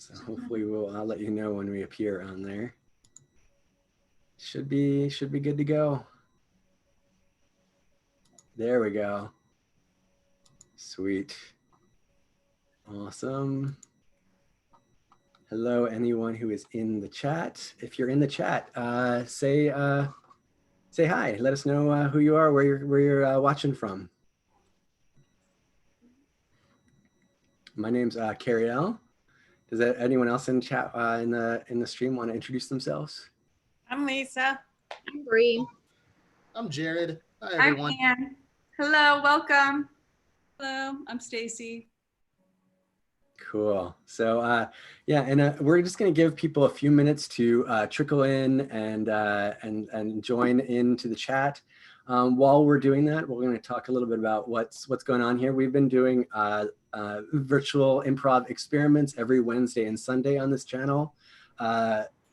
So hopefully I'll let you know when we appear on there. Should be good to go. There we go. Sweet. Awesome. Hello, anyone who is in the chat. If you're in the chat, say hi. Let us know who you are, where you're watching from. My name's Carrie L. Does anyone else in chat in the stream want to introduce themselves? I'm Lisa. I'm Bree. I'm Jared. Hi, everyone. I'm Ann. Hello, welcome. Hello, I'm Stacy. Cool. So yeah, and we're just going to give people a few minutes to trickle in and join into the chat. While we're doing that, we're going to talk a little bit about what's going on here. We've been doing virtual improv experiments every Wednesday and Sunday on this channel.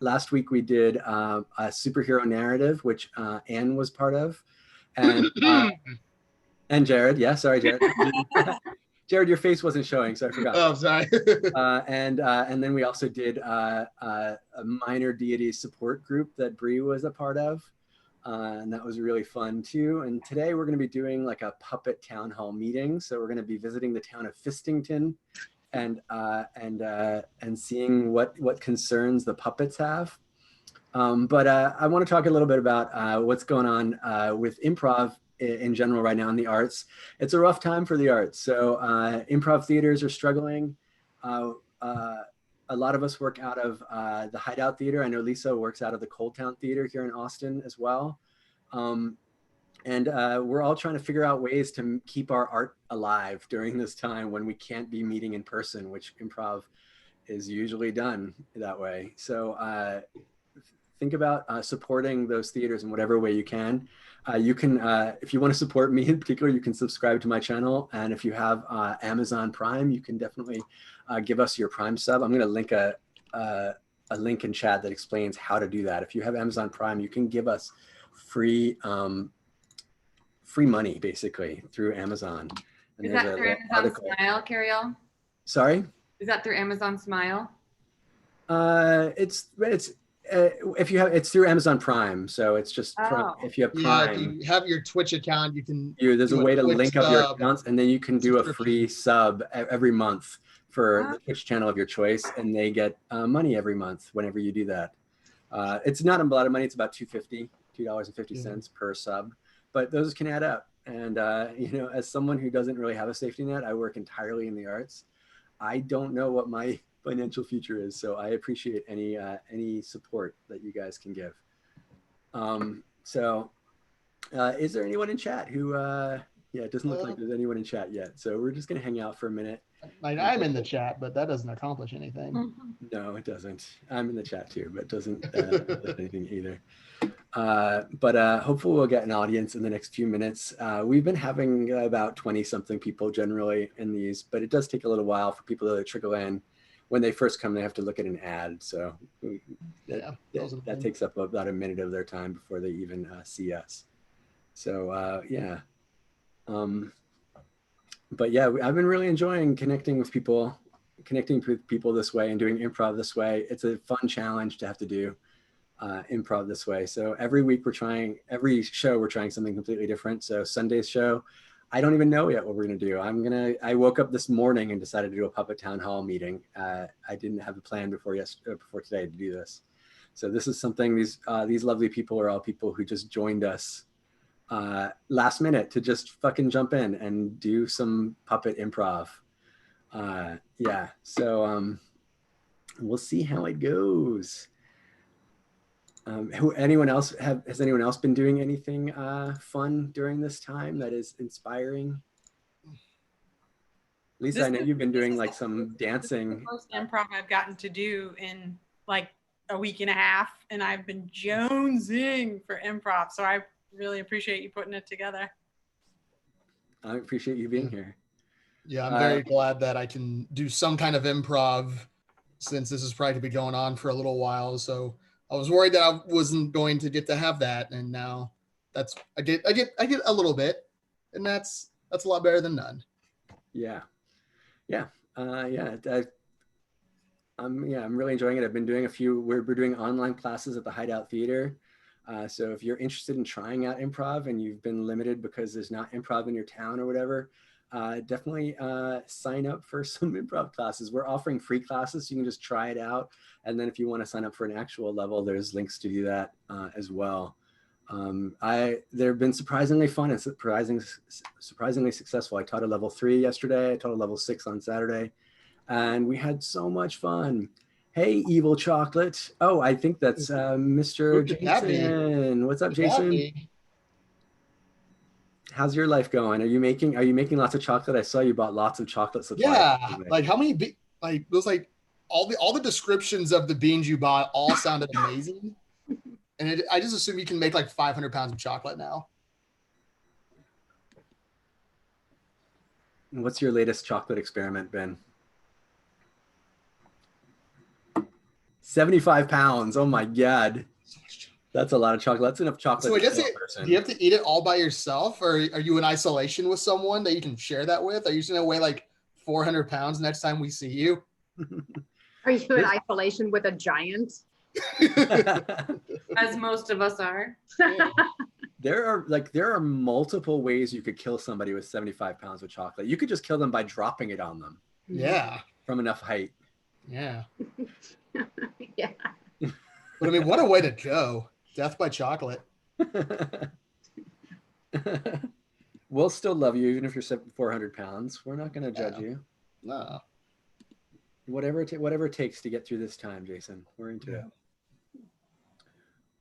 Last week we did a superhero narrative, which Anne was part of, and Jared. Yeah, sorry, Jared. Jared, your face wasn't showing, so I forgot. Oh, sorry. And then we also did a minor deity support group that Bree was a part of. And that was really fun too. And today we're going to be doing like a puppet town hall meeting. So we're going to be visiting the town of Fistington and seeing what concerns the puppets have. But I want to talk a little bit about what's going on with improv in general right now in the arts. It's a rough time for the arts. So improv theaters are struggling. A lot of us work out of the Hideout Theater. I know Lisa works out of the Cold Town Theater here in Austin as well. And we're all trying to figure out ways to keep our art alive during this time when we can't be meeting in person, which improv is usually done that way. So think about supporting those theaters in whatever way you can. You can, if you want to support me in particular, you can subscribe to my channel. And if you have Amazon Prime, you can definitely give us your Prime sub. I'm going to link a link in chat that explains how to do that. If you have Amazon Prime, you can give us free money basically through Amazon. And Is that through Amazon Smile, Carrie-L? Sorry? Is that through Amazon Smile? If you have, it's through Amazon Prime, so it's just if you have Prime. Yeah, if you have your Twitch account, you can. There's a way to link up your accounts, and then you can do a free sub every month for the Twitch channel of your choice, and they get money every month whenever you do that. It's not a lot of money; it's about $2.50 per sub, but those can add up. And you know, as someone who doesn't really have a safety net, I work entirely in the arts. I don't know what my financial future is, so I appreciate any support that you guys can give. Is there anyone in chat who yeah, it doesn't look like there's anyone in chat yet, so we're just gonna hang out for a minute. I'm in the chat, but that doesn't accomplish anything. No, it doesn't. I'm in the chat too, but it doesn't do anything either. But hopefully we'll get an audience in the next few minutes. We've been having about 20 something people generally in these, but it does take a little while for people to trickle in. When they first come, they have to look at an ad. So that takes up about a minute of their time before they even see us. So yeah. But yeah, I've been really enjoying connecting with people this way and doing improv this way. It's a fun challenge to have to do improv this way. So every week every show we're trying something completely different. So Sunday's show, I don't even know yet what we're gonna do. I woke up this morning and decided to do a puppet town hall meeting. I didn't have a plan before today to do this. So this is something, these lovely people are all people who just joined us last minute to just fucking jump in and do some puppet improv. Yeah, so we'll see how it goes. Has anyone else been doing anything fun during this time that is inspiring? Lisa, I know you've been doing like some dancing. Most improv I've gotten to do in like a week and a half, and I've been jonesing for improv. So I really appreciate you putting it together. I appreciate you being here. Yeah, I'm very glad that I can do some kind of improv since this is probably to be going on for a little while. So I was worried that I wasn't going to get to have that, and now I get a little bit, and that's a lot better than none. Yeah. I'm really enjoying it. I've been doing we're doing online classes at the Hideout Theater. So if you're interested in trying out improv and you've been limited because there's not improv in your town or whatever, definitely sign up for some improv classes. We're offering free classes, so you can just try it out. And then if you want to sign up for an actual level, there's links to do that as well. They've been surprisingly fun and surprisingly successful. I taught a level 3 yesterday. I taught a level 6 on Saturday, and we had so much fun. Hey, Evil Chocolate. Oh, I think that's Mr. Jason. What's up, Jason? How's your life going? Are you making lots of chocolate? I saw you bought lots of chocolate supplies. Yeah, like how many all the descriptions of the beans you bought all sounded amazing. And I just assume you can make like 500 pounds of chocolate now. What's your latest chocolate experiment, Ben? 75 pounds. Oh my God. That's a lot of chocolate. That's enough chocolate. So do you have to eat it all by yourself, or are you in isolation with someone that you can share that with? Are you just going to weigh like 400 pounds next time we see you? Are you in isolation with a giant? As most of us are. There are multiple ways you could kill somebody with 75 pounds of chocolate. You could just kill them by dropping it on them. Yeah. From enough height. Yeah. Yeah. But I mean, what a way to go. Death by chocolate. We'll still love you even if you're 400 pounds. We're not going to judge you. No. Whatever it takes to get through this time, Jason. We're into it.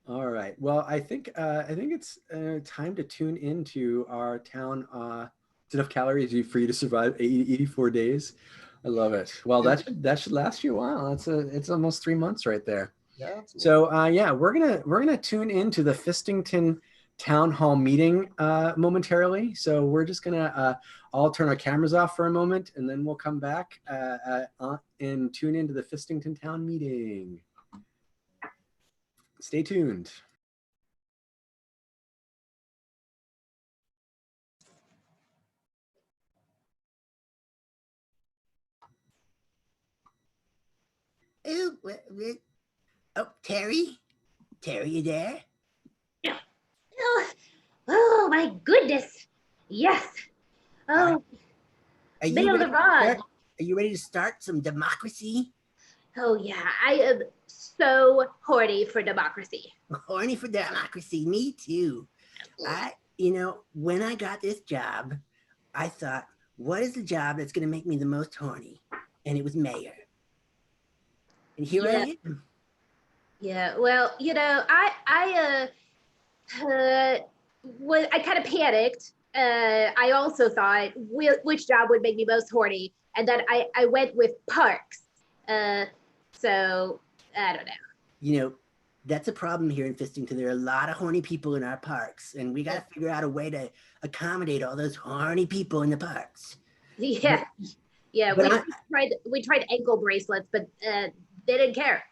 All right. Well, I think it's time to tune into our town. It's enough calories for you to survive 84 days. I love it. Well, that should last you a while. It's almost 3 months right there. Yeah. So we're gonna tune into the Fistington town hall meeting momentarily. So we're just gonna all turn our cameras off for a moment, and then we'll come back and tune into the Fistington town meeting. Stay tuned. Oh, Terry, you there? Oh my goodness. Yes. Oh, Are Mayor LeRod. you ready to start some democracy? Oh yeah, I am so horny for democracy. Horny for democracy, me too. When I got this job, I thought, what is the job that's going to make me the most horny? And it was mayor. And here I am. Yeah, well, I kind of panicked. I also thought which job would make me most horny, and then I went with parks. So I don't know. That's a problem here in Fistington. There are a lot of horny people in our parks, and we got to figure out a way to accommodate all those horny people in the parks. Yeah, we tried ankle bracelets, but they didn't care.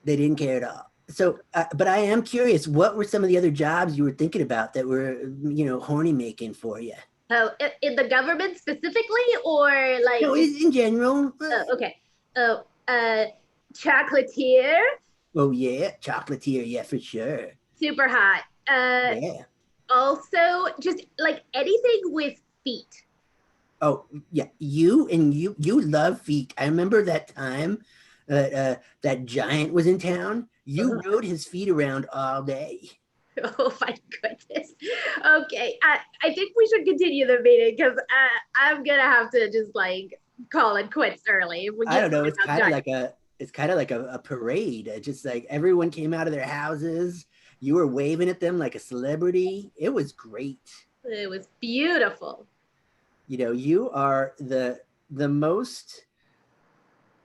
They didn't care at all. So, but I am curious, what were some of the other jobs you were thinking about that were, horny making for you? Oh, in the government specifically, or like? No, in general. Okay. Oh, chocolatier. Oh yeah, chocolatier, yeah, for sure. Super hot. Yeah. Also, just like anything with feet. Oh yeah, you love feet. I remember that time that giant was in town. You rode his feet around all day. Oh my goodness. Okay, I think we should continue the meeting because I'm gonna have to just like call it quits early. I don't know. It's kind of like a parade. Just like everyone came out of their houses. You were waving at them like a celebrity. It was great. It was beautiful. You are the most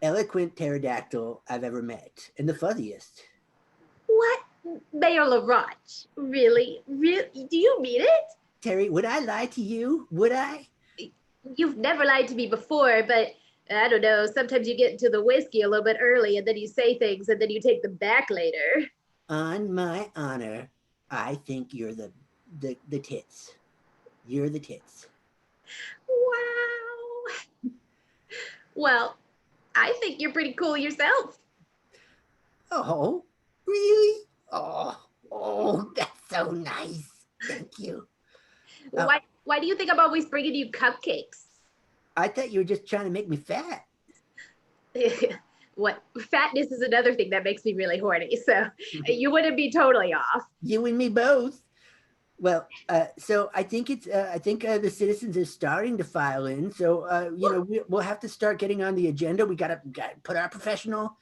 eloquent pterodactyl I've ever met, and the fuzziest. What? Mayor LaRoche? Really? Do you mean it? Terry, would I lie to you? Would I? You've never lied to me before, but I don't know. Sometimes you get into the whiskey a little bit early, and then you say things, and then you take them back later. On my honor, I think you're the tits. You're the tits. Wow. Well, I think you're pretty cool yourself. Oh, really? Oh, that's so nice. Thank you. Why do you think I'm always bringing you cupcakes? I thought you were just trying to make me fat. What fatness is another thing that makes me really horny. So you wouldn't be totally off. You and me both. Well, so I think the citizens are starting to file in. So we'll have to start getting on the agenda. We gotta put our professional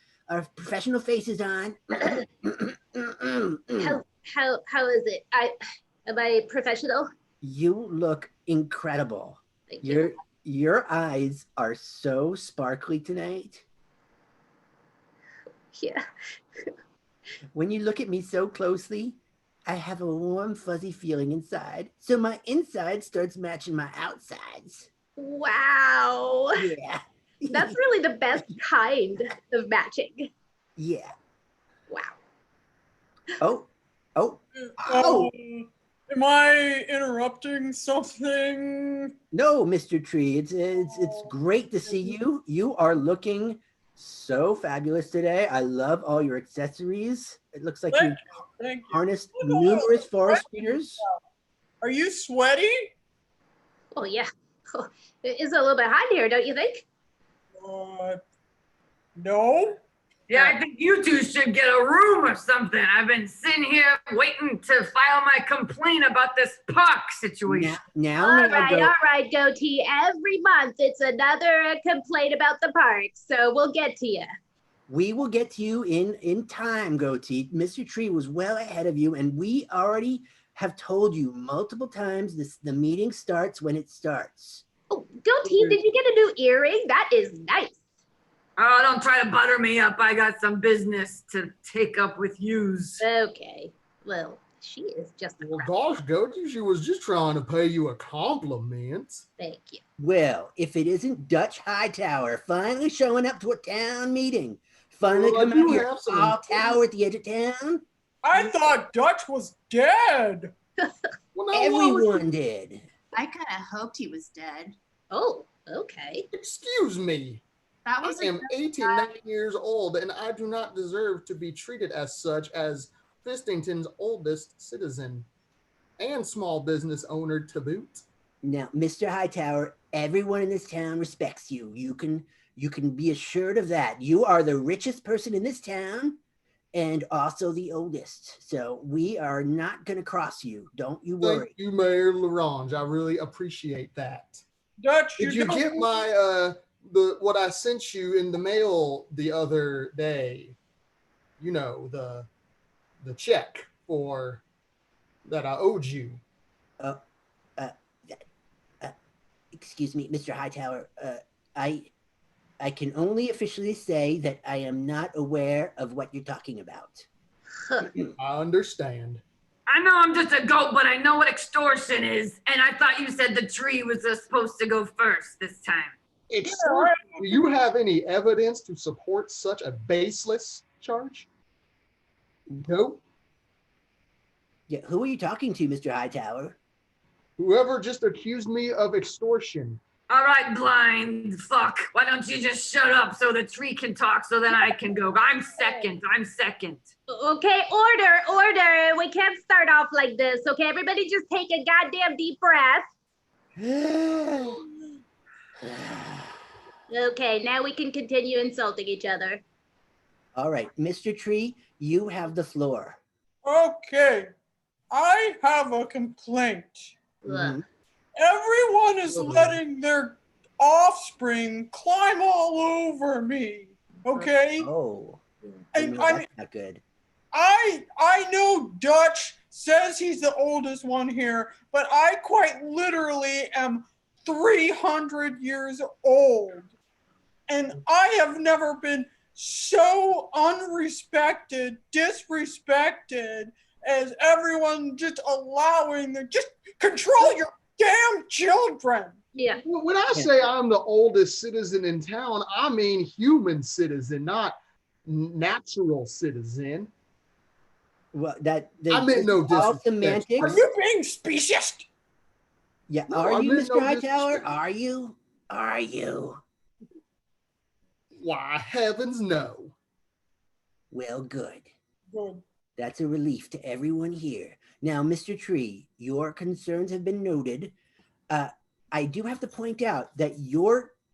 faces on. How is it? Am I professional? You look incredible. Thank you. Your eyes are so sparkly tonight. Yeah. When you look at me so closely, I have a warm, fuzzy feeling inside. So my inside starts matching my outsides. Wow. Yeah. That's really the best kind of matching. Yeah. Wow. Oh. Am I interrupting something? No, Mr. Tree. It's great to see you. You are looking so fabulous today. I love all your accessories. It looks like you harnessed numerous forest speeders. Are you sweaty? Oh yeah. It's a little bit hot here, don't you think? No. Yeah, I think you two should get a room or something. I've been sitting here waiting to file my complaint about this park situation. All right, Goatee. Every month it's another complaint about the park, so we'll get to you. We will get to you in time, Goatee. Mr. Tree was well ahead of you, and we already have told you multiple times the meeting starts when it starts. Oh, Goatee, did you get a new earring? That is nice. Oh, don't try to butter me up. I got some business to take up with yous. Okay. Well, she is just a crap. Gosh, Goatee, she was just trying to pay you a compliment. Thank you. Well, if it isn't Dutch Hightower finally showing up to a town meeting, finally coming out here all tower at the edge of town. I thought Dutch was dead. Everyone did. I kind of hoped he was dead. Oh, okay. Excuse me. That was I am 89 years old, and I do not deserve to be treated as such as Fistington's oldest citizen and small business owner to boot. Now, Mr. Hightower, everyone in this town respects you. You can be assured of that. You are the richest person in this town and also the oldest. So we are not going to cross you. Don't you worry. Thank you, Mayor LaRange. I really appreciate that. Dutch, did you get my what I sent you in the mail the other day? You know, the check for that I owed you. Excuse me, Mr. Hightower. I can only officially say that I am not aware of what you're talking about. I understand. I know I'm just a goat, but I know what extortion is. And I thought you said the tree was supposed to go first this time. Extortion? Do you have any evidence to support such a baseless charge? Nope. Yeah, who are you talking to, Mr. Hightower? Whoever just accused me of extortion. All right, blind fuck. Why don't you just shut up so the tree can talk so then I can go? I'm second. Okay, order. We can't start off like this. Okay, everybody just take a goddamn deep breath. Okay, now we can continue insulting each other. All right, Mr. Tree, you have the floor. Okay, I have a complaint. Mm-hmm. Everyone is letting their offspring climb all over me. Okay? Oh. And I mean, not good. I know Dutch says he's the oldest one here, but I quite literally am 300 years old. And I have never been so unrespected, disrespected as everyone just allowing them. Just control your damn children. Yeah. When I say I'm the oldest citizen in town, I mean human citizen, not natural citizen. Well, I meant no disrespect. Semantics. Are you being speciest? Yeah, no, are you, Mr. No Hightower? disrespect. Are you? Why, heavens no. Well, good. Good. That's a relief to everyone here. Now, Mr. Tree, your concerns have been noted. I do have to point out that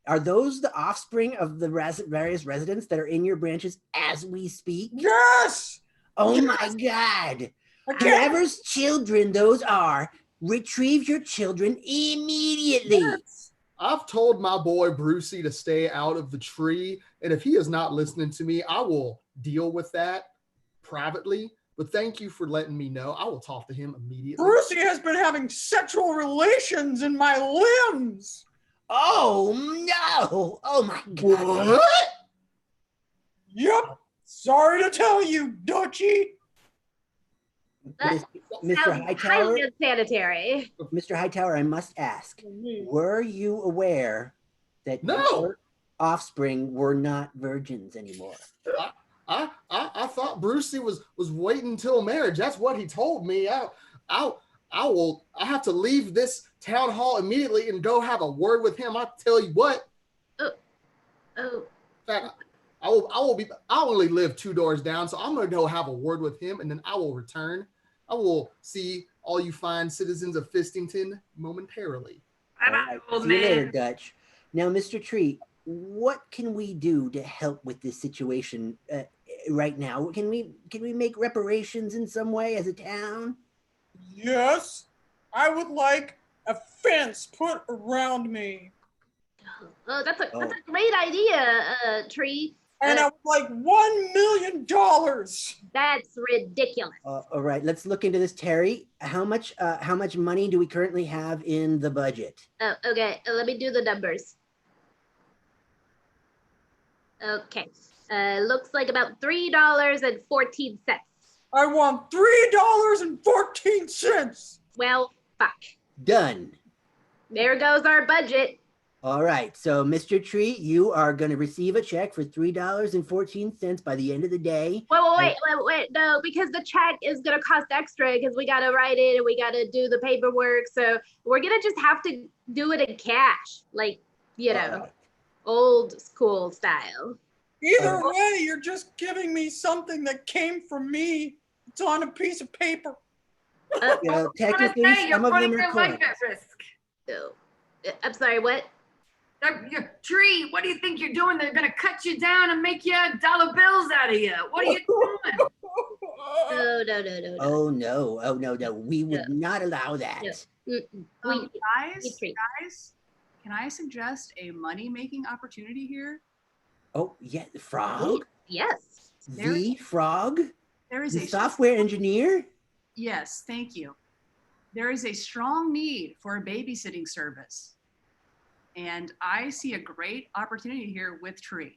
are those the offspring of the various residents that are in your branches as we speak? Yes. Oh Yes! my God. I can't. Whoever's children those are, retrieve your children immediately. Yes. I've told my boy Brucey to stay out of the tree, and if he is not listening to me, I will deal with that privately. But thank you for letting me know. I will talk to him immediately. Brucey has been having sexual relations in my limbs. Oh no. Oh my God. What? Yep. Sorry to tell you, Dutchie. That Mr. sounds Hightower, highly unsanitary. Mr. Hightower, I must ask, were you aware that No. your offspring were not virgins anymore? I thought Brucey was waiting until marriage. That's what he told me. I have to leave this town hall immediately and go have a word with him. I tell you what. Oh. In fact, I only live 2 doors down, so I'm gonna go have a word with him, and then I will return. I will see all you fine citizens of Fistington momentarily. All right. Old See you later, man. Dutch. Now, Mr. Tree, what can we do to help with this situation right now? Can we make reparations in some way as a town? Yes. I would like a fence put around me. Oh, that's a great idea, Tree. And I would like $1 million. That's ridiculous. All right, let's look into this, Terry. How much money do we currently have in the budget? Oh, okay. Let me do the numbers. Okay. Looks like about $3.14. I want $3.14. Well, Fuck. done. There goes our budget. All right, so Mr. Tree, you are going to receive a check for $3.14 by the end of the day. Wait. No, because the check is going to cost extra because we got to write it and we got to do the paperwork. So we're going to just have to do it in cash, like, old school style. Either way, you're just giving me something that came from me. It's on a piece of paper. Technically, You're some of putting them are your life coins. at risk. Oh, I'm sorry, what? Your Tree, what do you think you're doing? They're gonna cut you down and make you dollar bills out of you. What are you doing? No. Oh no, we would not allow that. No. Guys, can I suggest a money-making opportunity here? Oh yeah, the frog? Yes. The frog? There is The software engineer? Yes, thank you. There is a strong need for a babysitting service. And I see a great opportunity here with Tree.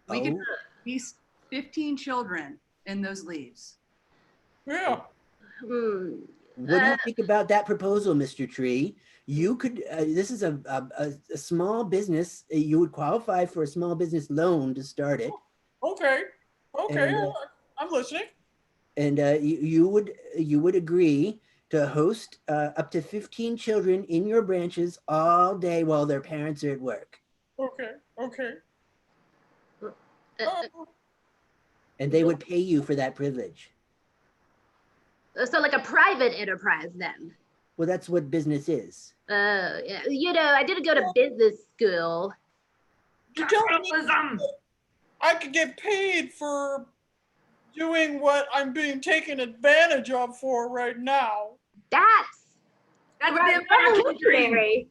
We can put at least 15 children in those leaves. Yeah. What do you think about that proposal, Mr. Tree? You could, this is a small business. You would qualify for a small business loan to start it. Okay. And, I'm listening. And you would agree to host up to 15 children in your branches all day while their parents are at work. Okay. And they would pay you for that privilege. So like a private enterprise then. Well, that's what business is. Yeah. I didn't go to business school. You telling me Capitalism. I could get paid for doing what I'm being taken advantage of for right now? That's the American dream. revolutionary.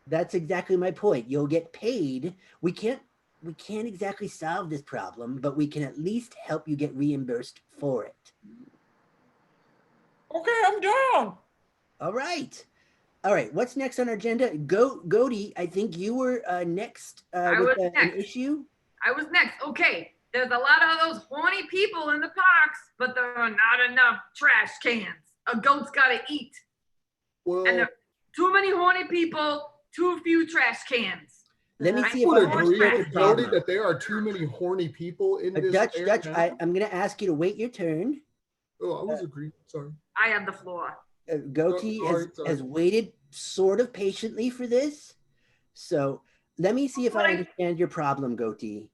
That's exactly my point. You'll get paid. We can't exactly solve this problem, but we can at least help you get reimbursed for it. Okay, I'm down. All right. What's next on our agenda? Goaty, I think you were next with an issue. I was next. Okay. There's a lot of those horny people in the parks, but there are not enough trash cans. A goat's gotta eat. Well, And there are too many horny people, too few trash cans. Let me I see if would I can agree understand with the Jody problem. that there are too many horny people in this Dutch, area. I'm going to ask you to wait your turn. Oh, I was agreeing. Sorry. I have the floor. Goatee sorry. has waited sort of patiently for this. So let me see if I understand your problem, Goatee.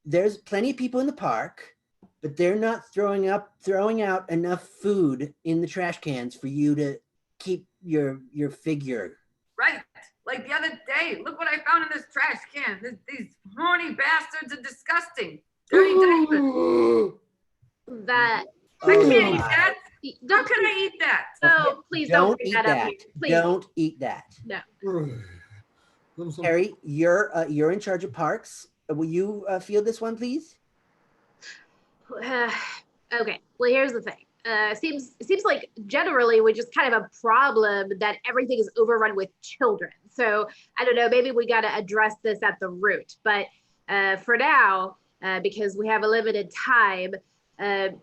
There's plenty of people in the park, but they're not throwing out enough food in the trash cans for you to keep your figure. Right. Like the other day, look what I found in this trash can. These horny bastards are disgusting. Dirty diapers. That. I can't eat my. that. How can I eat that? Oh, please don't bring eat that up that. here. Please. Don't eat that. No. Harry, you're in charge of parks. Will you field this one, please? Okay. Well, here's the thing. Seems like generally we just kind of a problem that everything is overrun with children. So I don't know. Maybe we got to address this at the root. But for now, because we have a limited time, I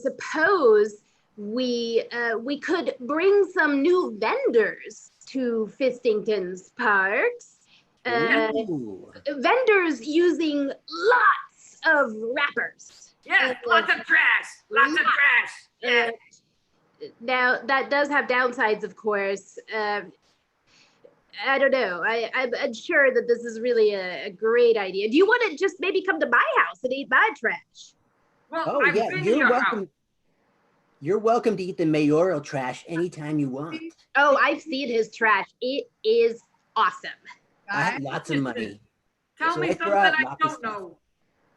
suppose we could bring some new vendors to Fistington's parks. Vendors using lots of wrappers. Yes, lots of trash. Lots of trash. Yes. Now that does have downsides, of course. I don't know. I'm sure that this is really a great idea. Do you want to just maybe come to my house and eat my trash? Well, Oh yeah, you're welcome. You're welcome to eat the mayoral trash anytime you want. Oh, I've seen his trash. It is awesome. I have lots of money. Tell So me I something throw out I lots of don't stuff. know.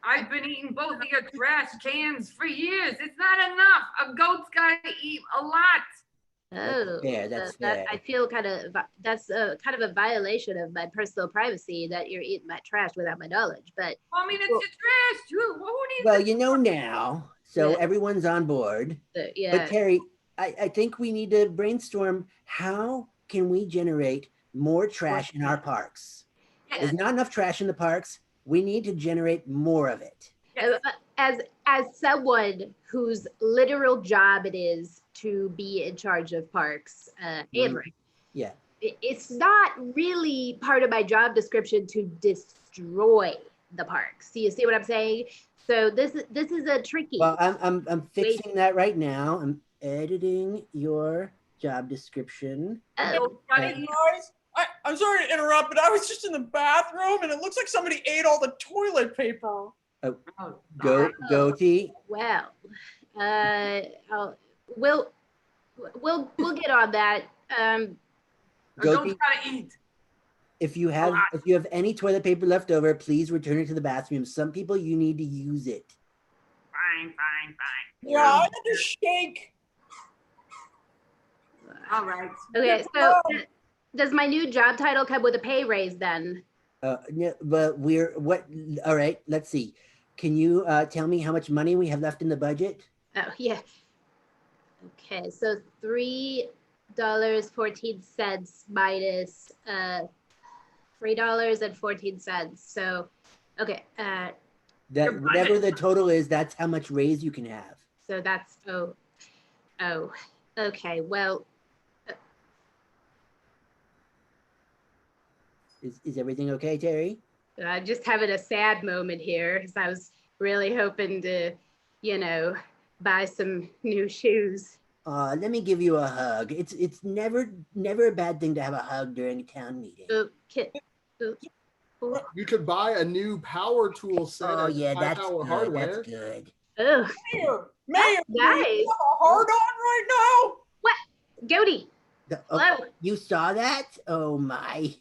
I've been eating both of your trash cans for years. It's not enough. A goat's got to eat a lot. Oh, That's fair. I feel that's kind of a violation of my personal privacy that you're eating my trash without my knowledge. But I mean, it's your trash too. Who needs Well, it? you know now, so Yeah. everyone's on board. yeah, But Terry, I think we need to brainstorm how can we generate more trash in our parks? There's not enough trash in the parks. We need to generate more of it. as someone whose literal job it is to be in charge of parks, Avery, Yeah. it's not really part of my job description to destroy the parks. You see what I'm saying? So this is a tricky. Well, I'm fixing that right now. I'm editing your job description. Goat's gotta eat. Guys, I'm sorry to interrupt, but I was just in the bathroom and it looks like somebody ate all the toilet paper. Oh, Goatee. Well, we'll get on that. A Goatee, goat's gotta eat. if you have any toilet paper left over, please return it to the bathroom. Some people, you need to use it. Fine. Yeah, I had to shake. All right. Okay, so does my new job title come with a pay raise then? No, but all right, let's see. Can you tell me how much money we have left in the budget? Oh yeah. Okay, so $3.14 minus $3.14. So okay, That whatever the total is, that's how much raise you can have. so that's okay. Well, Is everything okay, Terry? I'm just having a sad moment here because I was really hoping to, buy some new shoes. Let me give you a hug. It's never a bad thing to have a hug during a town meeting. You could buy a new power tool set. Oh at yeah, High that's Power good. Hardware. That's good. Ugh, Mayor, do nice. you have a hard on right now? Goaty. Hello. You saw that? Oh my.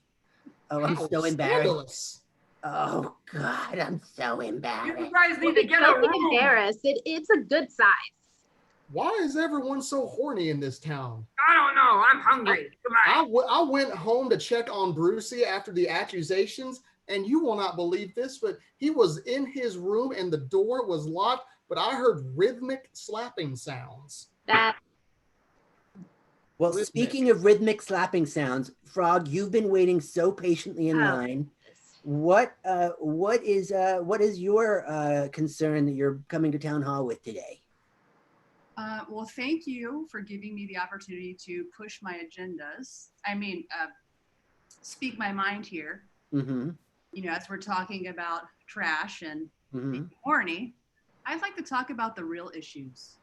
Oh, I'm Wow, so embarrassed. scandalous. Oh God, I'm so You embarrassed. guys need to get a Don't be room. embarrassed. It's a good size. Why is everyone so horny in this town? I don't know. I'm hungry. Goodbye. I went home to check on Brucey after the accusations, and you will not believe this, but he was in his room and the door was locked, but I heard rhythmic slapping sounds. Well, Rhythmic. speaking of rhythmic slapping sounds, Frog, you've been waiting so patiently in line. What is your concern that you're coming to town hall with today? Well, thank you for giving me the opportunity to push my agendas. Speak my mind here. Mm-hmm. As we're talking about trash and Mm-hmm. being horny, I'd like to talk about the real issues.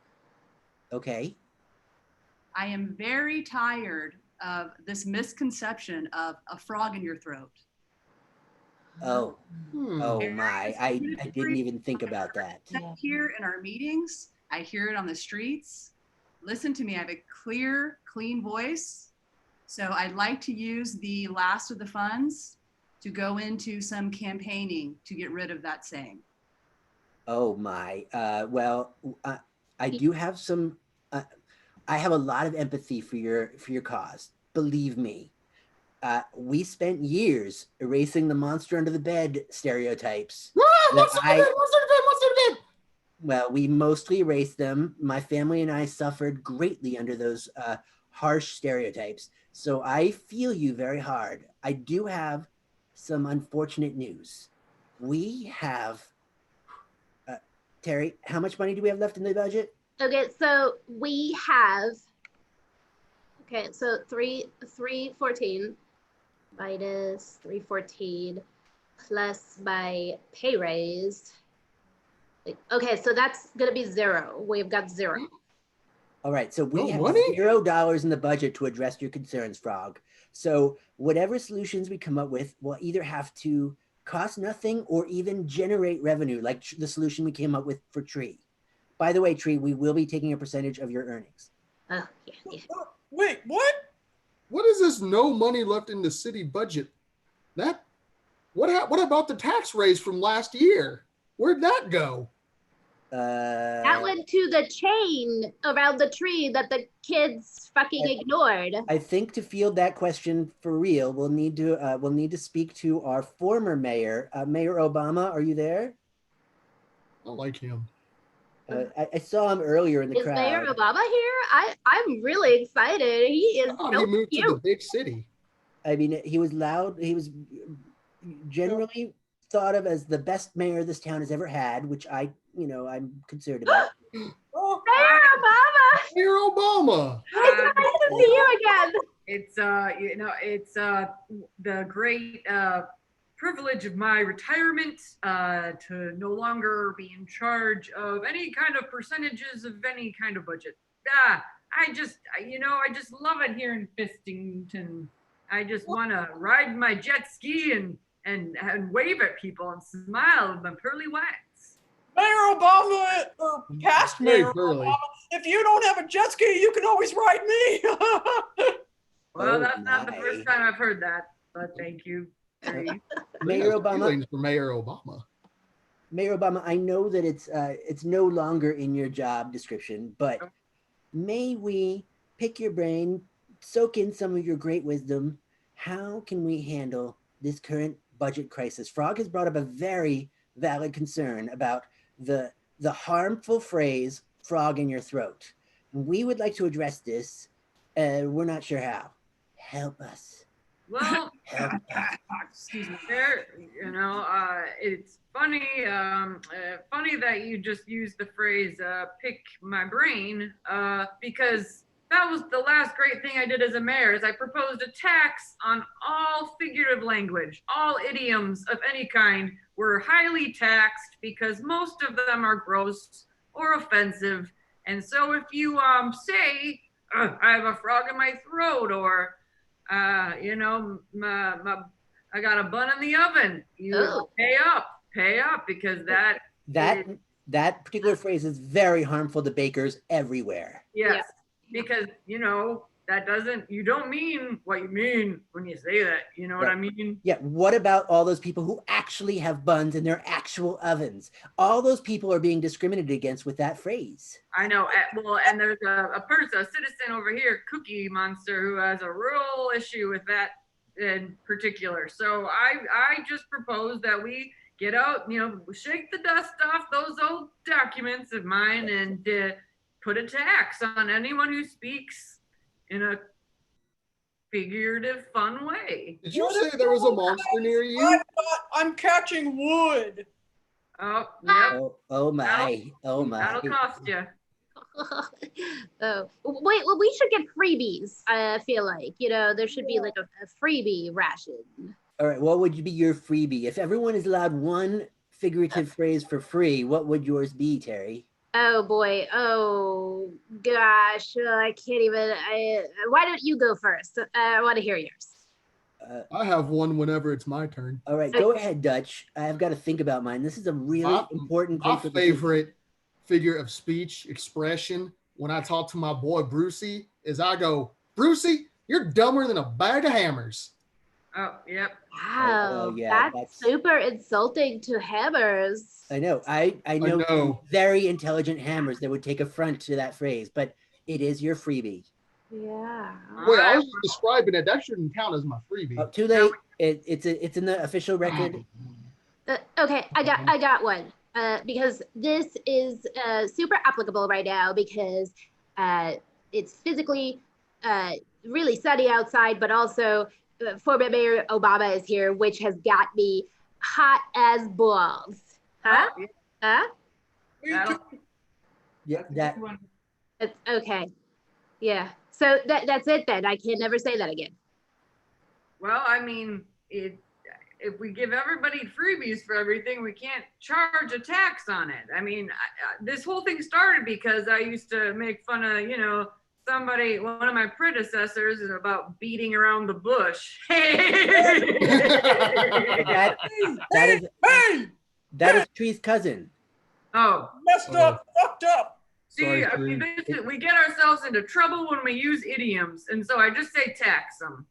Okay. I am very tired of this misconception of a frog in your throat. Oh, oh Areas my! I didn't even think about that. Here in our meetings, I hear it on the streets. Listen to me, I have a clear, clean voice. So I'd like to use the last of the funds to go into some campaigning to get rid of that saying. Oh my! Well, I do have some. I have a lot of empathy for your cause. Believe me. We spent years erasing the monster under the bed stereotypes. Well, we mostly erased them. My family and I suffered greatly under those harsh stereotypes. So I feel you very hard. I do have some unfortunate news. We have, Terry, how much money do we have left in the budget? Okay, so we have, okay, so 314 minus 314 plus my pay raise. Okay, so that's gonna be 0. We've got 0. All right, so we No have money? $0 in the budget to address your concerns, Frog. So whatever solutions we come up with will either have to cost nothing or even generate revenue, like the solution we came up with for Tree. By the way, Tree, we will be taking a percentage of your earnings. Oh, yeah. Wait, what? What is this no money left in the city budget? What about the tax raise from last year? Where'd that go? That went to the chain around the tree that the kids fucking ignored. I think to field that question for real, we'll need to speak to our former mayor, Mayor Obama. Are you there? I like him. I saw him earlier in the Is crowd. Mayor Obama here? I'm really excited. He is Oh, so he moved cute. to the big city. I mean, he was loud. He was generally thought of as the best mayor this town has ever had, which I'm concerned about. Oh, Mayor Obama! Mayor Obama. It's nice to see you again. It's the great privilege of my retirement to no longer be in charge of any kind of percentages of any kind of budget. I just love it here in Fistington. I just want to ride my jet ski and wave at people and smile with my pearly whites. Mayor Obama, or past Very Mayor pearly. Obama, if you don't have a jet ski, you can always ride me. Well, Oh, that's not the my. first time I've heard that, but thank you. Mayor Yes, Obama. feelings for Mayor Obama. Mayor Obama, I know that it's no longer in your job description, but may we pick your brain, soak in some of your great wisdom? How can we handle this current budget crisis? Frog has brought up a very valid concern about the harmful phrase "frog in your throat." We would like to address this. We're not sure how. Help us. Well, Help us. Excuse me. it's funny that you just used the phrase pick my brain because that was the last great thing I did as a mayor is I proposed a tax on all figurative language. All idioms of any kind were highly taxed because most of them are gross or offensive. And so if you say, I have a frog in my throat, or I got a bun in the oven, you pay up because that particular phrase is very harmful to bakers everywhere. yes, because you don't mean what you mean when you say that. You know what I mean? Yeah. What about all those people who actually have buns in their actual ovens? All those people are being discriminated against with that phrase. I know. Well, and there's a citizen over here, Cookie Monster, who has a real issue with that in particular. So I just propose that we get out, shake the dust off those old documents of mine and put a tax on anyone who speaks in a figurative, fun way. Did you say there was a monster near you? I'm catching wood. Oh, yep. Oh my. That'll cost you. Oh, wait, well, we should get freebies. I feel like, there should be like a freebie ration. All right. What would be your freebie? If everyone is allowed one figurative phrase for free, what would yours be, Terry? Oh boy. Oh gosh. I can't even. Why don't you go first? I want to hear yours. I have one whenever it's my turn. All right, go ahead, Dutch. I've got to think about mine. This is a really important My thing for the kids. favorite figure of speech expression when I talk to my boy Brucey is I go, Brucey, you're dumber than a bag of hammers. Oh, yep. Wow, yeah, that's super insulting to hammers. I know. I know some very intelligent hammers that would take affront to that phrase, but it is your freebie. Yeah. Wait, I was just describing it. That shouldn't count as my freebie. Oh, too late. It's in the official record. Okay, I got one. Because this is super applicable right now because it's physically really sunny outside, but also former Mayor Obama is here, which has got me hot as balls. Huh? Huh? Yeah, that. It's okay. Yeah. So that's it then. I can never say that again. Well, I mean, if we give everybody freebies for everything, we can't charge a tax on it. I mean, this whole thing started because I used to make fun of, somebody, one of my predecessors, is about beating around the bush. That is Tree's cousin. Oh. Messed up, fucked up. See, we get ourselves into trouble when we use idioms, and so I just say tax them.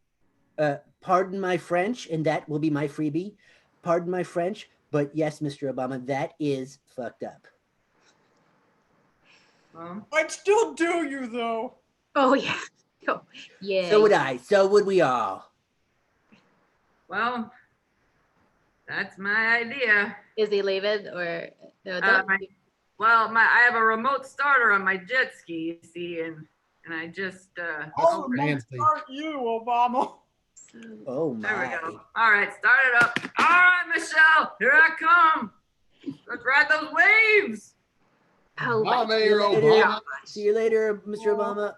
Pardon my French, and that will be my freebie. Pardon my French, but yes, Mr. Obama, that is fucked up. I'd still do you, though. Oh, yeah. Oh, yeah. So would I. So would we all. Well, that's my idea. Is he leaving or no? I have a remote starter on my jet ski, you see, and I just I'll remote start you, Obama. Oh my. There we go. All right, start it up. All right, Michelle, here I come. Let's ride those waves. Oh, bye, Mayor Obama. See you later, Mr. Obama.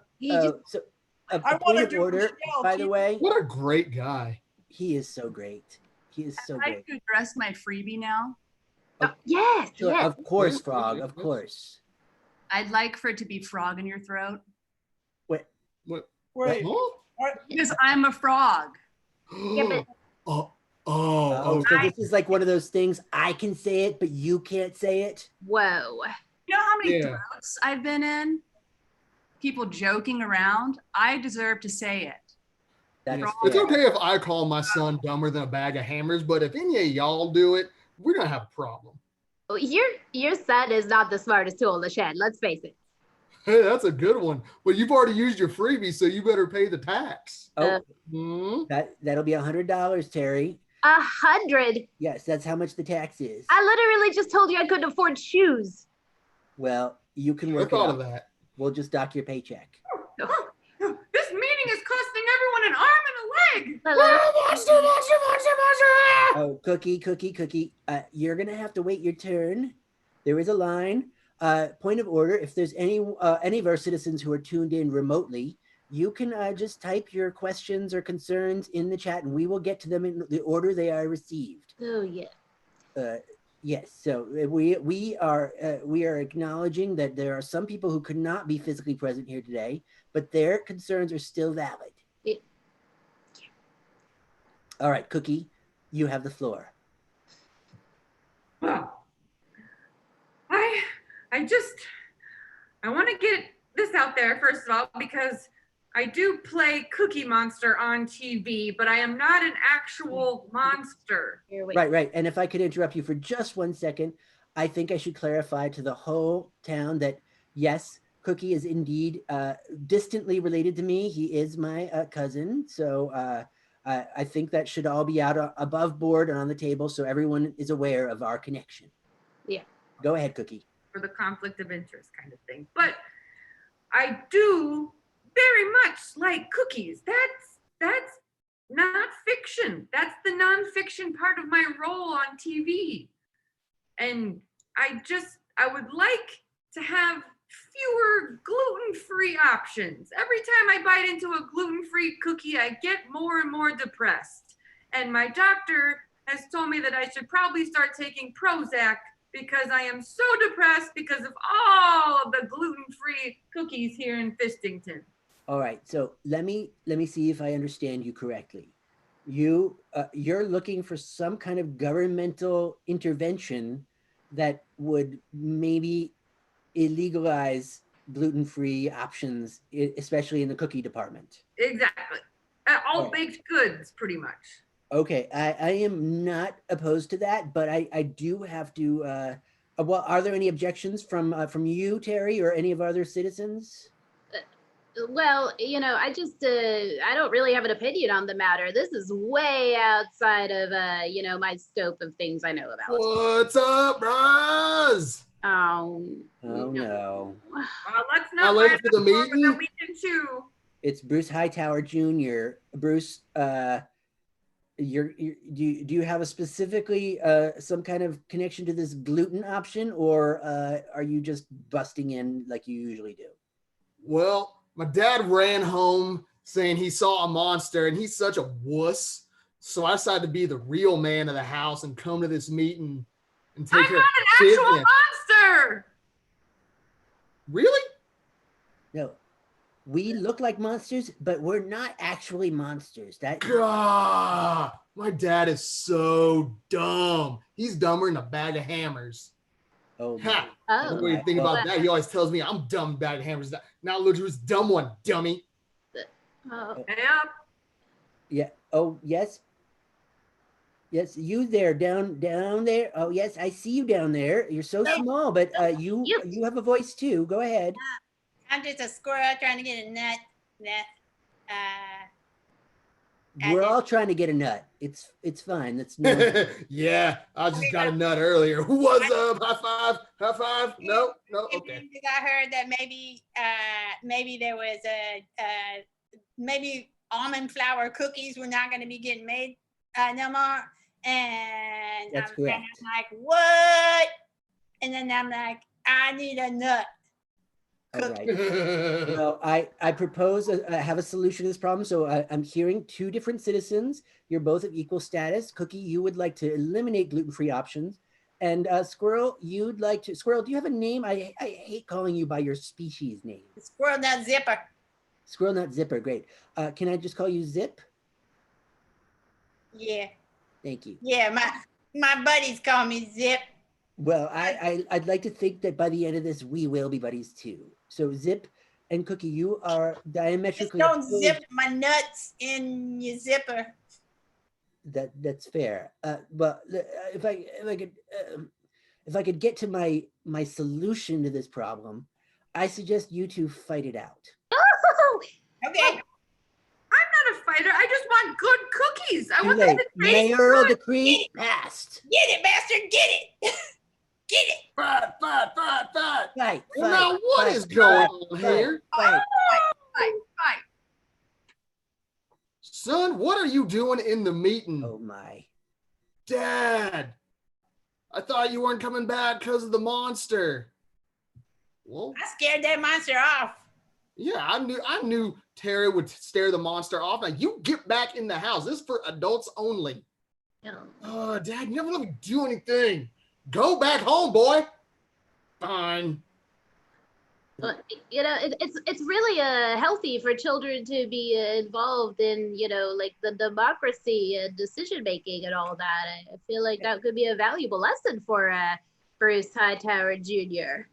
So a point of order, by the way. What a great guy. He is so great. He is so great. I'd like to address my freebie now. Yes, Sure, yes. of course, Frog. Of course. I'd like for it to be frog in your throat. Wait. Wait. Because I'm a frog. Yeah, but So this is like one of those things. I can say it, but you can't say it. Whoa. You know how many throats I've been in? People joking around. I deserve to say it. It's okay if I call my son dumber than a bag of hammers, but if any of y'all do it, we're gonna have a problem. Well, your son is not the smartest tool in the shed. Let's face it. Hey, that's a good one. Well, you've already used your freebie, so you better pay the tax. That'll be $100, Terry. 100? Yes, that's how much the tax is. I literally just told you I couldn't afford shoes. Well, you can work I thought it of out. that. We'll just dock your paycheck. This meeting is costing everyone an arm and a leg. Monster. Oh, Cookie. You're gonna have to wait your turn. There is a line. Point of order. If there's any of our citizens who are tuned in remotely, you can just type your questions or concerns in the chat, and we will get to them in the order they are received. Oh yeah. Yes. So we are acknowledging that there are some people who could not be physically present here today, but their concerns are still valid. Yeah. All right, Cookie, you have the floor. Well, I want to get this out there first of all because I do play Cookie Monster on TV, but I am not an actual monster. Right. And if I could interrupt you for just 1 second, I think I should clarify to the whole town that, yes, Cookie is indeed distantly related to me. He is my cousin. So I think that should all be out above board and on the table so everyone is aware of our connection. Yeah. Go ahead, Cookie. For the conflict of interest kind of thing. But I do very much like cookies. That's not fiction. That's the nonfiction part of my role on TV. And I would like to have fewer gluten-free options. Every time I bite into a gluten-free cookie, I get more and more depressed. And my doctor has told me that I should probably start taking Prozac because I am so depressed because of all of the gluten-free cookies here in Fistington. All right, so let me see if I understand you correctly. you're looking for some kind of governmental intervention that would maybe illegalize gluten-free options, especially in the cookie department. Exactly. All baked goods, pretty much. Okay, I am not opposed to that, but I do have to. Well, are there any objections from you, Terry, or any of our other citizens? Well, I don't really have an opinion on the matter. This is way outside of, my scope of things I know about. What's up, bros? Oh no. Let's not late write for the up more meeting? than we can chew. It's Bruce Hightower Jr. Bruce, do you have a specifically some kind of connection to this gluten option, or are you just busting in like you usually do? Well, my dad ran home saying he saw a monster and he's such a wuss. So I decided to be the real man of the house and come to this meeting and take I'm care not of an actual business. monster. Really? No. We look like monsters, but we're not actually monsters. God, my dad is so dumb. He's dumber than a bag of hammers. Oh, Ha! Oh. The way you think about that, he always tells me I'm dumb bag of hammers. Now look who's dumb one, dummy. Oh. Yep. Yeah. Oh, yes. Yes, you there, down there. Oh, yes, I see you down there. You're so small, but you have a voice too. Go ahead. I'm just a squirrel trying to get a nut. We're all trying to get a nut. It's fine. That's no. Yeah, I just got a nut earlier. What's up? High five. High five. No. Okay. I heard that maybe there was maybe almond flour cookies were not going to be getting made no more. And That's I'm correct. like, what? And then I'm like, I need a nut. All right. Well, I propose I have a solution to this problem. So I'm hearing two different citizens. You're both of equal status. Cookie, you would like to eliminate gluten-free options. And Squirrel, you'd like to. Squirrel, do you have a name? I hate calling you by your species name. Squirrel nut zipper. Squirrel Nut Zipper, great. Can I just call you Zip? Yeah. Thank you. Yeah, my buddies call me Zip. Well, I'd like to think that by the end of this, we will be buddies too. So Zip and Cookie, you are diametrically. Just don't zip my nuts in your zipper. That's fair. But if I could get to my solution to this problem, I suggest you two fight it out. Oh! Okay. I'm not a fighter. I just want good cookies. I Too want them late. to taste Mayoral good. decree passed. Get it, bastard. Get it. Get it. Fight. Fight. Well, now what is going on here? Fight. Fight. Son, what are you doing in the meeting? Oh my. Dad, I thought you weren't coming back because of the monster. Well, I scared that monster off. yeah, I knew Terry would stare the monster off. Now you get back in the house. This is for adults only. No. Dad, you never let me do anything. Go back home, boy. Fine. But, it's really healthy for children to be involved in, like the democracy and decision making and all that. I feel like that could be a valuable lesson for Bruce Hightower Jr.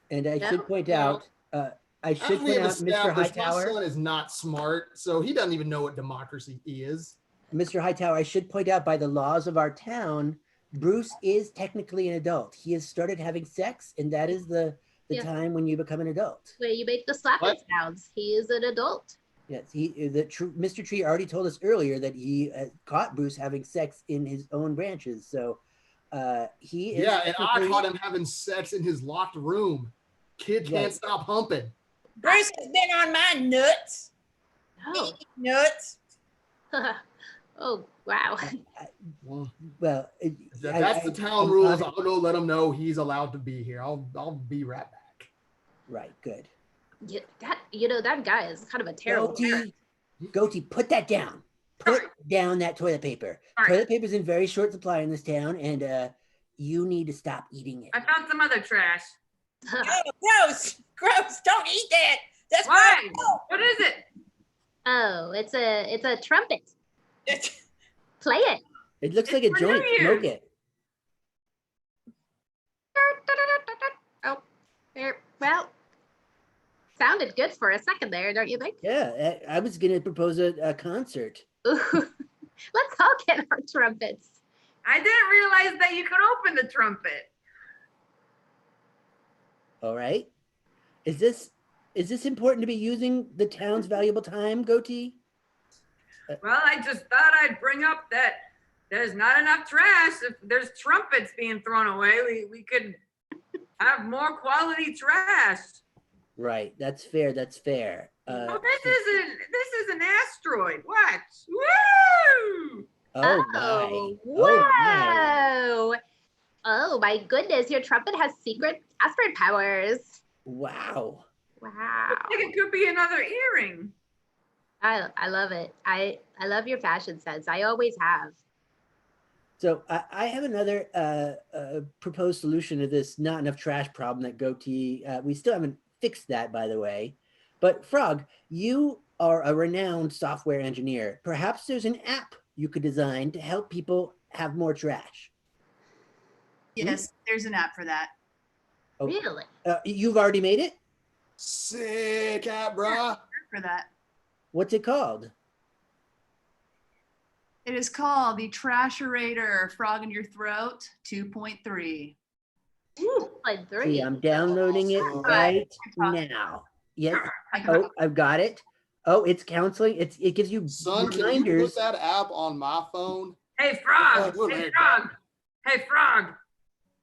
And I No? should point out, As we have Mr. established, my Hightower. son is not smart, so he doesn't even know what democracy is. Mr. Hightower, I should point out by the laws of our town, Bruce is technically an adult. He has started having sex, and that is the Yeah. time when you become an adult. Where you make the slapping What? sounds. He is an adult. Yes, Mr. Tree already told us earlier that he caught Bruce having sex in his own branches. So he is. Yeah, and I technically- caught him having sex in his locked room. Kid can't Yes. stop humping. Bruce has been on my nuts. Oh, Nuts. oh wow. Well, Well, that's the town rules. I'll go let him know he's allowed to be here. I'll be right back. Right, good. Yeah, that guy is kind of a terrible parent. Goatee, put that down. Put down that toilet paper. All right. Toilet paper is in very short supply in this town, and you need to stop eating it. I found some other trash. Oh, gross. Gross. Don't eat that. That's Why? gross. What is it? Oh, it's a trumpet. Play it. It looks like a for joint. New Smoke Year's. it. Oh, there. Well, sounded good for a second there, don't you think? Yeah, I was gonna propose a concert. Ooh, let's all get our trumpets. I didn't realize that you could open the trumpet. All right. Is this important to be using the town's valuable time, Goatee? Well, I just thought I'd bring up that there's not enough trash. If there's trumpets being thrown away, we could have more quality trash. Right. That's fair. That's fair. Oh, this is an asteroid. Watch. Woo! Oh my. Oh, Oh my. whoa. Oh my goodness, your trumpet has secret asteroid powers. Wow. Wow. I think it could be another earring. I love it. I love your fashion sense. I always have. So I have another proposed solution to this not enough trash problem that Goatee, we still haven't fixed that, by the way. But Frog, you are a renowned software engineer. Perhaps there's an app you could design to help people have more trash. Yes, there's an app for that. Oh, Really? you've already made it? Sick app, bruh. For that. What's it called? It is called the Trasherator Frog in Your Throat 2.3. Like See, three. I'm downloading it right now. Yes. Oh, I've got it. Oh, it's counseling. It gives you Son, can you reminders. put that app on my phone? Hey, Frog. Oh, Hey, hey, Frog. Hey, Frog.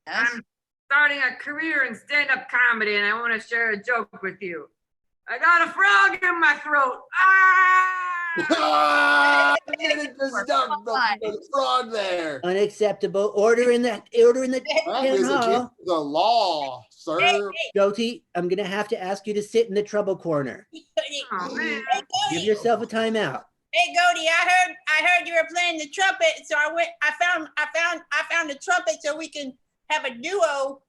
Yes. I'm starting a career in stand-up comedy, and I want to share a joke with you. I got a frog in my throat. Ah! Just dump the frog there. Unacceptable. Order in the That town is hall. against the law, sir. Goatee, I'm gonna have to ask you to sit in the trouble corner. Oh, man. Give yourself a timeout. Hey, Goldie, I heard you were playing the trumpet, so I found the trumpet so we can have a duo.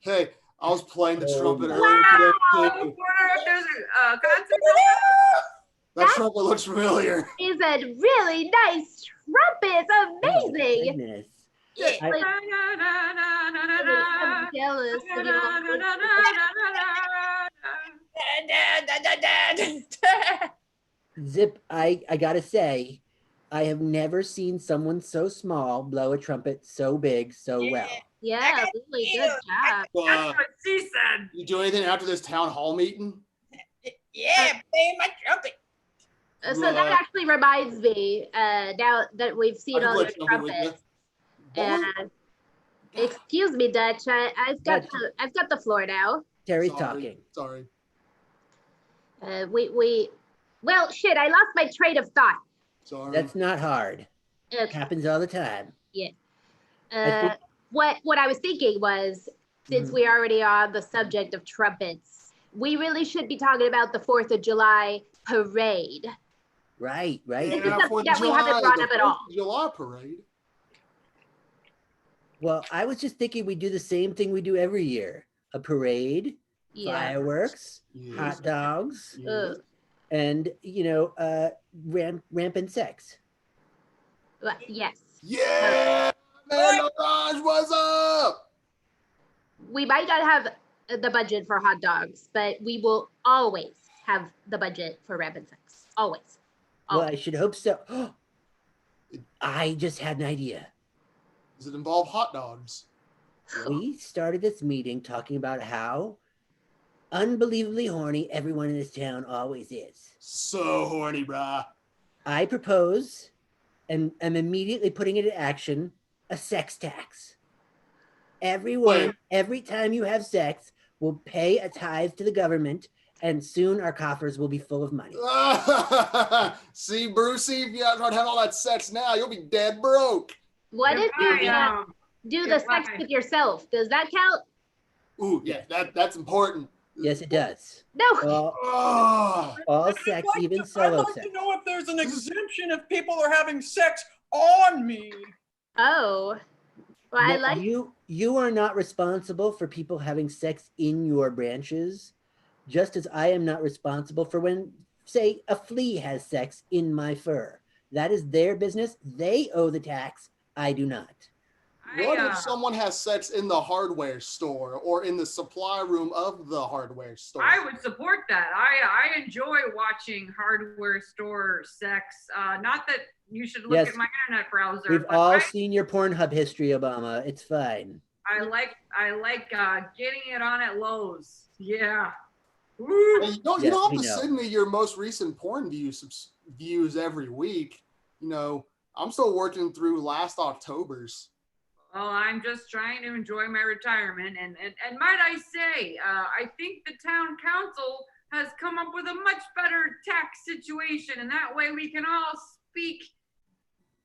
Hey, I was playing the trumpet Wow. earlier I today. wonder if there's a concert. That trumpet looks familiar. Is a really nice trumpet. Oh, my Amazing. goodness. Yeah. Like, I'm jealous of you. Zip, I gotta say, I have never seen someone so small blow a trumpet so big so well. Yeah, really good job. That's what she said. You do anything after this town hall meeting? Yeah, playing my trumpet. So that actually reminds me, now that we've I seen can all play the trumpet with trumpets, you. and excuse me, Dutch, I've got the floor now. Terry's Sorry, talking. Sorry. Well, shit, I lost my train of thought. Sorry. That's not hard. Okay. Happens all the time. What I was thinking was, since Mhm. we already are on the subject of trumpets, we really should be talking about the 4th of July parade. Right. This is Yeah, something 4th of that we haven't July, brought the up at 4th all. of July parade. Well, I was just thinking we do the same thing we do every year. A parade, Yeah. fireworks, Yes. hot dogs, Yes. and, rampant sex. Well, yes. Yeah, man, Mirage, what's up? We might not have the budget for hot dogs, but we will always have the budget for rampant sex. Always. Well, Always. I should hope so. I just had an idea. Does it involve hot dogs? We started this meeting talking about how unbelievably horny everyone in this town always is. So horny, brah. I propose, and I'm immediately putting it into action, a sex tax. Everyone, Wait. every time you have sex, will pay a tithe to the government, and soon our coffers will be full of money. See, Brucey, if you don't have all that sex now, you'll be dead broke. What if you Goodbye, do the sex Goodbye. with yourself? Does that count? Ooh, yeah, that's important. Yes, it does. No. All sex, even solo I'd like sex. to know if there's an exemption if people are having sex on me. Oh. Well, I No, like. you are not responsible for people having sex in your branches, just as I am not responsible for when, say, a flea has sex in my fur. That is their business. They owe the tax. I do not. What if someone has sex in the hardware store or in the supply room of the hardware store? I would support that. I enjoy watching hardware store sex. Not that you should look at my internet browser. We've all seen your Pornhub history, Obama. It's fine. I like getting it on at Lowe's. Yeah. Hey, you don't have to send me your most recent porn views every week. You know, I'm still working through last October's. Well, I'm just trying to enjoy my retirement, and might I say, I think the town council has come up with a much better tax situation, and that way we can all speak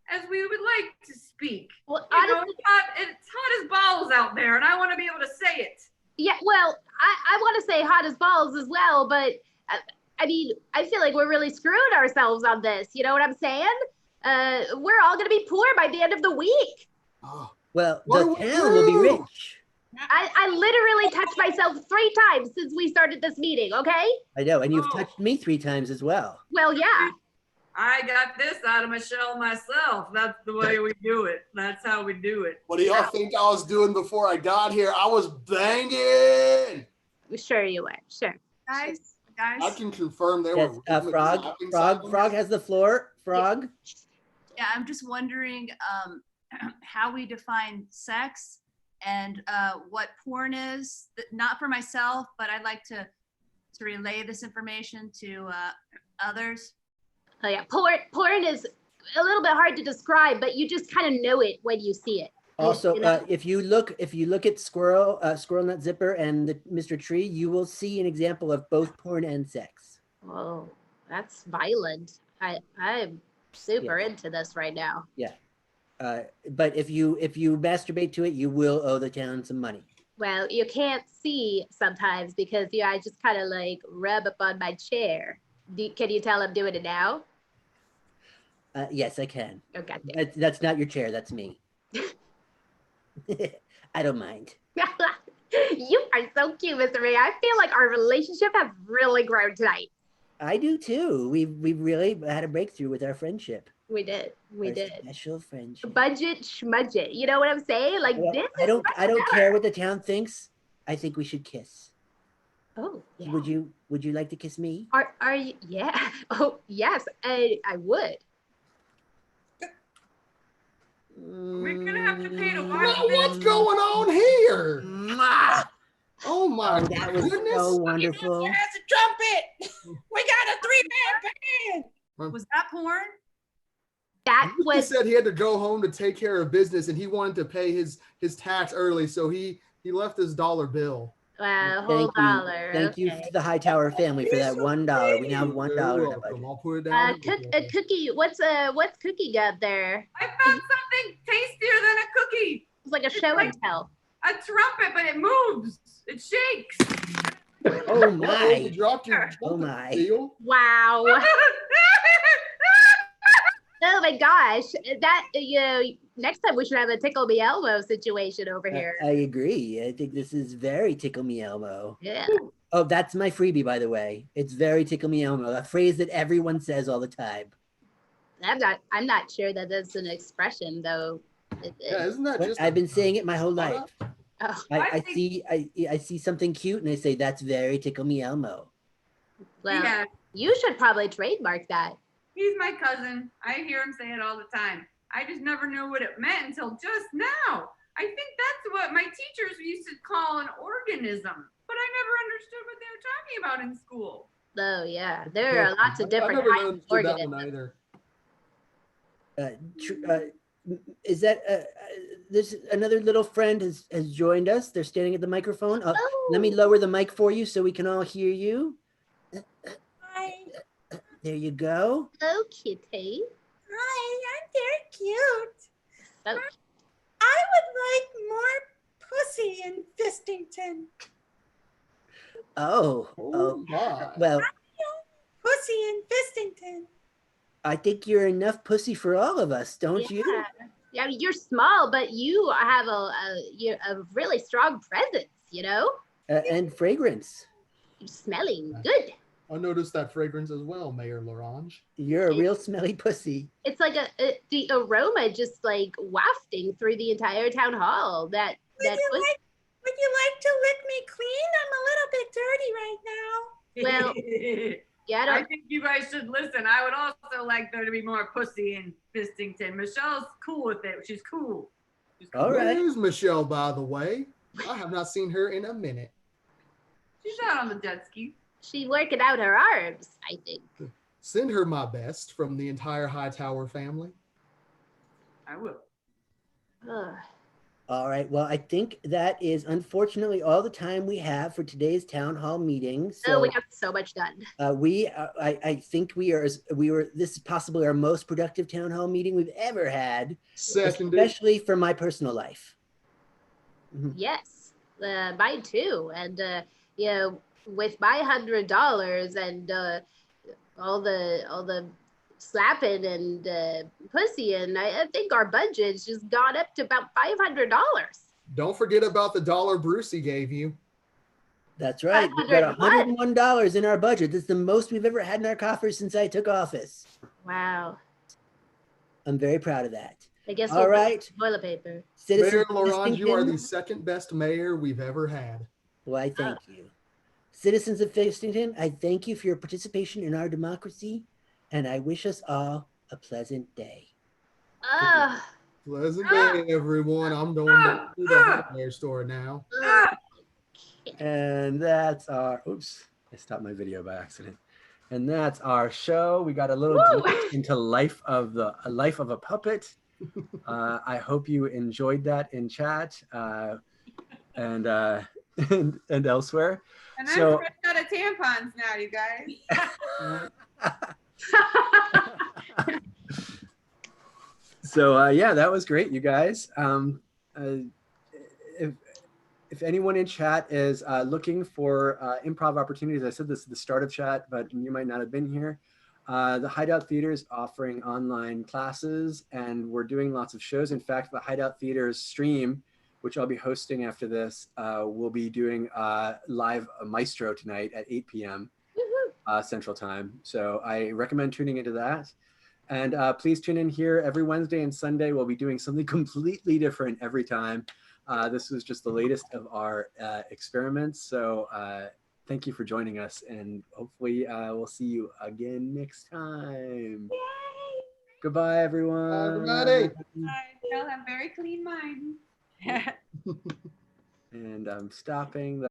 as we would like to speak. Well, honestly, it's hot as balls out there, and I want to be able to say it. Yeah, well, I want to say hot as balls as well, but I mean, I feel like we're really screwing ourselves on this. You know what I'm saying? We're all going to be poor by the end of the week. Oh. Well, the town will be rich. I literally touched myself 3 times since we started this meeting, okay? I know, and you've touched me 3 times as well. Well, yeah. I got this out of my shell myself. That's the way we do it. That's how we do it. What do y'all think I was doing before I got here? I was banging. Sure you were. Sure. Guys. I can confirm there were. Frog has the floor. Frog. Yeah, I'm just wondering how we define sex and what porn is. Not for myself, but I'd like to relay this information to others. Oh yeah, porn is a little bit hard to describe, but you just kind of know it when you see it. Also, if you look at Squirrel Nut Zipper and Mr. Tree, you will see an example of both porn and sex. Oh, that's violent. I'm super into this right now. Yeah. But if you masturbate to it, you will owe the town some money. Well, you can't see sometimes because I just kind of like rub up on my chair. Can you tell I'm doing it now? Yes, I can. Oh, God. That's not your chair. That's me. I don't mind. You are so cute, Mr. Ray. I feel like our relationship has really grown tonight. I do too. We really had a breakthrough with our friendship. We did. We did. Special friendship. Budget schmudget. You know what I'm saying? Like this. I don't care what the town thinks. I think we should kiss. Oh, yeah. Would you like to kiss me? Are you? Yeah. Oh, yes. I would. We're gonna have to pay to watch. What's going on here? Oh my that was goodness. so wonderful. There's a trumpet. We got a 3-man band. Was that porn? That He was. said he had to go home to take care of business, and he wanted to pay his tax early, so he left his $1 bill. Whole dollar. Thank you to the Hightower family for that $1. We now have $1 in the budget. I'll put it down. Cookie. What's Cookie got there? I found something tastier than a cookie. It's like a show and tell. A trumpet, but it moves. It shakes. Oh my! You dropped your Oh my! deal? Wow. Oh my gosh. That next time we should have a Tickle Me Elmo situation over here. I agree. I think this is very Tickle Me Elmo. Yeah. Oh, that's my freebie, by the way. It's very Tickle Me Elmo, a phrase that everyone says all the time. I'm not sure that that's an expression though. Yeah, isn't that just? I've been saying it my whole life. Oh. I see something cute and I say that's very Tickle Me Elmo. Well, Yeah. you should probably trademark that. He's my cousin. I hear him say it all the time. I just never knew what it meant until just now. I think that's what my teachers used to call an organism, but I never understood what they were talking about in school. Oh yeah, there are lots of different I never kinds of understood that one organisms. either. Is that there's another little friend has joined us. They're standing at the microphone. Let me lower the mic for you so we can all hear you. Hi. There you go. Oh, kitty. Hi, I'm very cute. Oh. I would like more pussy in Fistington. Oh, My. well, Pussy in Fistington. I think you're enough pussy for all of us, don't you? Yeah, I mean, you're small, but you have a really strong presence, you know? And fragrance. You're smelling good. I noticed that fragrance as well, Mayor Larange. You're a real smelly pussy. It's like the aroma just like wafting through the entire town hall. Would you like to lick me clean? I'm a little bit dirty right now. Well, yeah, I think you guys should listen. I would also like there to be more pussy in Fistington. Michelle's cool with it. She's cool. All right. Where's Michelle, by the way? I have not seen her in a minute. She's out on the jet ski. she working out her arms, I think. Send her my best from the entire Hightower family. I will. Ugh. All right. Well, I think that is unfortunately all the time we have for today's town hall meeting. So We got so much done. I think we were. This is possibly our most productive town hall meeting we've ever had, Seconded. especially for my personal life. Yes, mine too. And with my $100 and all the slapping and pussy, and I think our budget's just gone up to about $500. Don't forget about the $1 Brucey gave you. That's right. We've got $101 in our budget. That's the most we've ever had in our coffers since I took office. Wow. I'm very proud of that. I guess All right. toilet paper. Mayor Laurent, you are the Fistington. second best mayor we've ever had. Well, I thank you. Citizens of Fistington, I thank you for your participation in our democracy, and I wish us all a pleasant day. Pleasant day, everyone. I'm going back to the hardware store now. And that's our, oops, I stopped my video by accident. And that's our show. We got a little glimpse into a life of a puppet. I hope you enjoyed that in chat and elsewhere. And So, I'm fresh out of tampons now, you guys. So yeah, that was great, you guys. If anyone in chat is looking for improv opportunities, I said this at the start of chat, but you might not have been here. The Hideout Theater is offering online classes, and we're doing lots of shows. In fact, the Hideout Theater's stream, which I'll be hosting after this, we'll be doing live Maestro tonight at 8 p.m. Central Time. So I recommend tuning into that. And please tune in here every Wednesday and Sunday. We'll be doing something completely different every time. This was just the latest of our experiments. So thank you for joining us, and hopefully we'll see you again next time. Yay! Goodbye, everyone. Everybody. They'll have very clean minds. And I'm stopping the